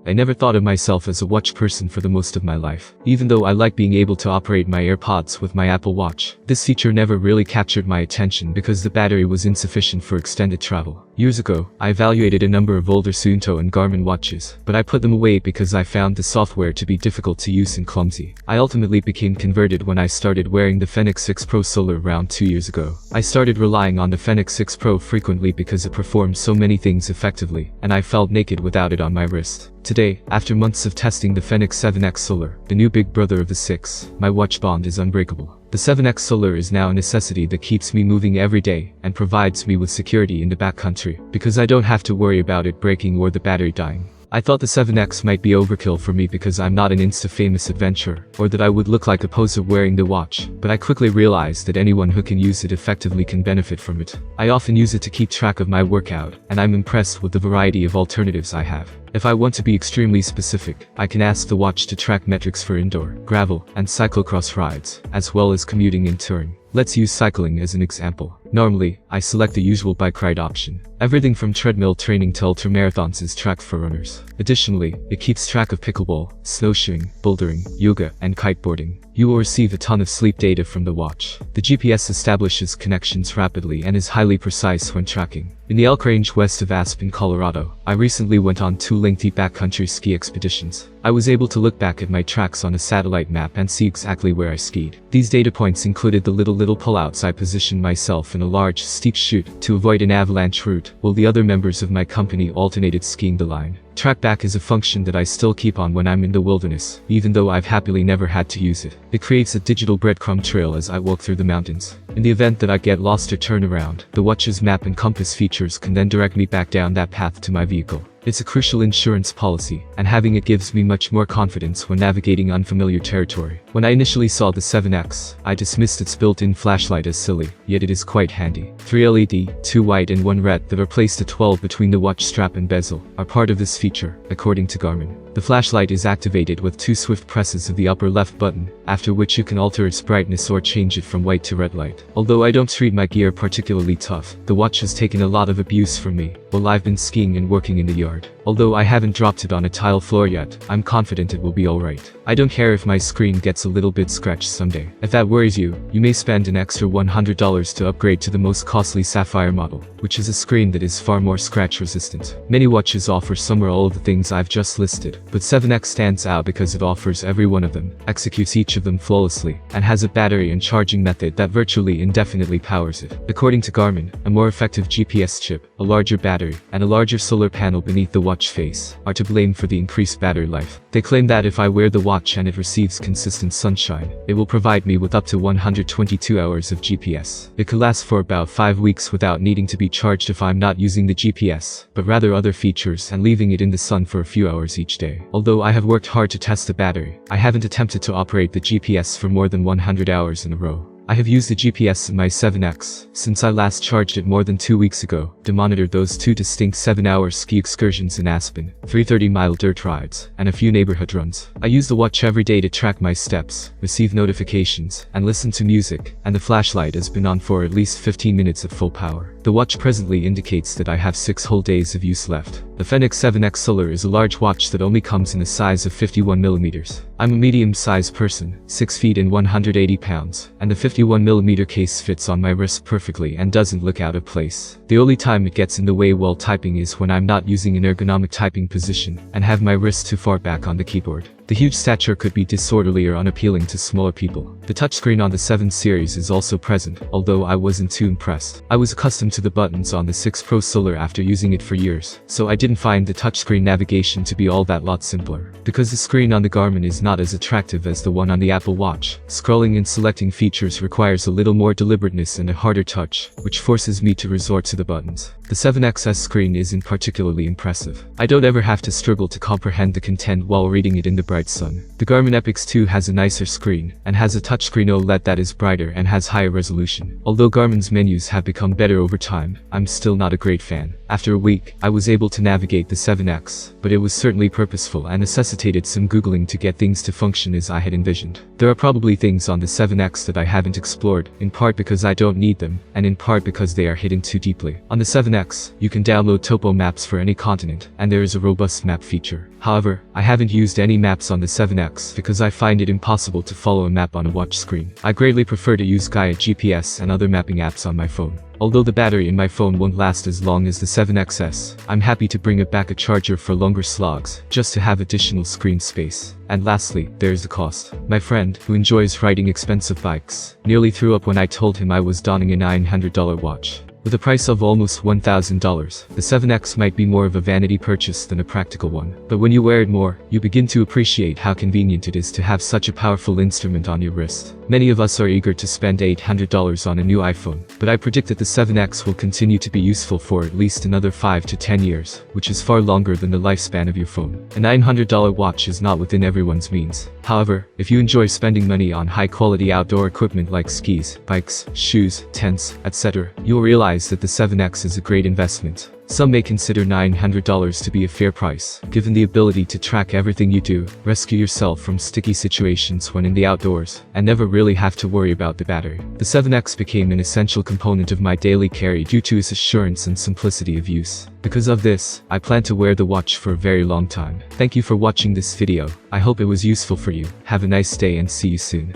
I never thought of myself as a watch person for the most of my life. Even though I like being able to operate my AirPods with my Apple Watch, this feature never really captured my attention because the battery was insufficient for extended travel. Years ago, I evaluated a number of older Suunto and Garmin watches, but I put them away because I found the software to be difficult to use and clumsy. I ultimately became converted when I started wearing the Fenix 6 Pro Solar around 2 years ago. I started relying on the Fenix 6 Pro frequently because it performed so many things effectively, and I felt naked without it on my wrist. Today, after months of testing the Fenix 7X Solar, the new big brother of the 6, my watch bond is unbreakable. The 7X Solar is now a necessity that keeps me moving every day and provides me with security in the backcountry, because I don't have to worry about it breaking or the battery dying. I thought the 7X might be overkill for me because I'm not an insta-famous adventurer, or that I would look like a poser wearing the watch, but I quickly realized that anyone who can use it effectively can benefit from it. I often use it to keep track of my workout, and I'm impressed with the variety of alternatives I have. If I want to be extremely specific, I can ask the watch to track metrics for indoor, gravel, and cyclocross rides, as well as commuting and touring. Let's use cycling as an example. Normally, I select the usual bike ride option. Everything from treadmill training to ultramarathons is tracked for runners. Additionally, it keeps track of pickleball, snowshoeing, bouldering, yoga, and kiteboarding. You will receive a ton of sleep data from the watch. The GPS establishes connections rapidly and is highly precise when tracking. In the Elk Range west of Aspen, Colorado, I recently went on 2 lengthy backcountry ski expeditions. I was able to look back at my tracks on a satellite map and see exactly where I skied. These data points included the little pullouts I positioned myself in a large, steep chute to avoid an avalanche route, while the other members of my company alternated skiing the line. Trackback is a function that I still keep on when I'm in the wilderness, even though I've happily never had to use it. It creates a digital breadcrumb trail as I walk through the mountains. In the event that I get lost or turn around, the watch's map and compass features can then direct me back down that path to my vehicle. It's a crucial insurance policy, and having it gives me much more confidence when navigating unfamiliar territory. When I initially saw the 7X, I dismissed its built-in flashlight as silly, yet it is quite handy. 3 LED, 2 white and 1 red that are placed at 12 between the watch strap and bezel, are part of this feature, according to Garmin. The flashlight is activated with 2 swift presses of the upper left button, after which you can alter its brightness or change it from white to red light. Although I don't treat my gear particularly tough, the watch has taken a lot of abuse from me while I've been skiing and working in the yard. Although I haven't dropped it on a tile floor yet, I'm confident it will be alright. I don't care if my screen gets a little bit scratched someday. If that worries you, you may spend an extra $100 to upgrade to the most costly Sapphire model, which is a screen that is far more scratch resistant. Many watches offer some or all of the things I've just listed, but 7X stands out because it offers every one of them, executes each of them flawlessly, and has a battery and charging method that virtually indefinitely powers it. According to Garmin, a more effective GPS chip, a larger battery, and a larger solar panel beneath the watch face are to blame for the increased battery life. They claim that if I wear the watch and it receives consistent sunshine, it will provide me with up to 122 hours of GPS. It could last for about 5 weeks without needing to be charged if I'm not using the GPS, but rather other features and leaving it in the sun for a few hours each day. Although I have worked hard to test the battery, I haven't attempted to operate the GPS for more than 100 hours in a row. I have used the GPS in my 7X since I last charged it more than 2 weeks ago to monitor those 2 distinct 7-hour ski excursions in Aspen, 3 30-mile dirt rides, and a few neighborhood runs. I use the watch every day to track my steps, receive notifications, and listen to music, and the flashlight has been on for at least 15 minutes at full power. The watch presently indicates that I have 6 whole days of use left. The Fenix 7X Solar is a large watch that only comes in a size of 51mm. I'm a medium-sized person, 6 feet and 180 pounds, and the 51mm case fits on my wrist perfectly and doesn't look out of place. The only time it gets in the way while typing is when I'm not using an ergonomic typing position and have my wrist too far back on the keyboard. The huge stature could be disorderly or unappealing to smaller people. The touchscreen on the 7 series is also present, although I wasn't too impressed. I was accustomed to the buttons on the 6 Pro Solar after using it for years, so I didn't find the touchscreen navigation to be all that lot simpler. Because the screen on the Garmin is not as attractive as the one on the Apple Watch, scrolling and selecting features requires a little more deliberateness and a harder touch, which forces me to resort to the buttons. The 7XS screen isn't particularly impressive. I don't ever have to struggle to comprehend the content while reading it in the bright sun. The Garmin Epix 2 has a nicer screen, and has a touchscreen OLED that is brighter and has higher resolution. Although Garmin's menus have become better over time, I'm still not a great fan. After a week, I was able to navigate the 7X, but it was certainly purposeful and necessitated some Googling to get things to function as I had envisioned. There are probably things on the 7X that I haven't explored, in part because I don't need them, and in part because they are hidden too deeply. On the 7X, 7X, you can download topo maps for any continent, and there is a robust map feature. However, I haven't used any maps on the 7X because I find it impossible to follow a map on a watch screen. I greatly prefer to use Gaia GPS and other mapping apps on my phone. Although the battery in my phone won't last as long as the 7XS, I'm happy to bring it back a charger for longer slogs, just to have additional screen space. And lastly, there's the cost. My friend, who enjoys riding expensive bikes, nearly threw up when I told him I was donning a $900 watch. With a price of almost $1,000, the 7X might be more of a vanity purchase than a practical one. But when you wear it more, you begin to appreciate how convenient it is to have such a powerful instrument on your wrist. Many of us are eager to spend $800 on a new iPhone, but I predict that the 7X will continue to be useful for at least another 5 to 10 years, which is far longer than the lifespan of your phone. A $900 watch is not within everyone's means. However, if you enjoy spending money on high-quality outdoor equipment like skis, bikes, shoes, tents, etc., you will realize that the 7X is a great investment. Some may consider $900 to be a fair price, given the ability to track everything you do, rescue yourself from sticky situations when in the outdoors, and never really have to worry about the battery. The 7X became an essential component of my daily carry due to its assurance and simplicity of use. Because of this, I plan to wear the watch for a very long time. Thank you for watching this video. I hope it was useful for you. Have a nice day and see you soon.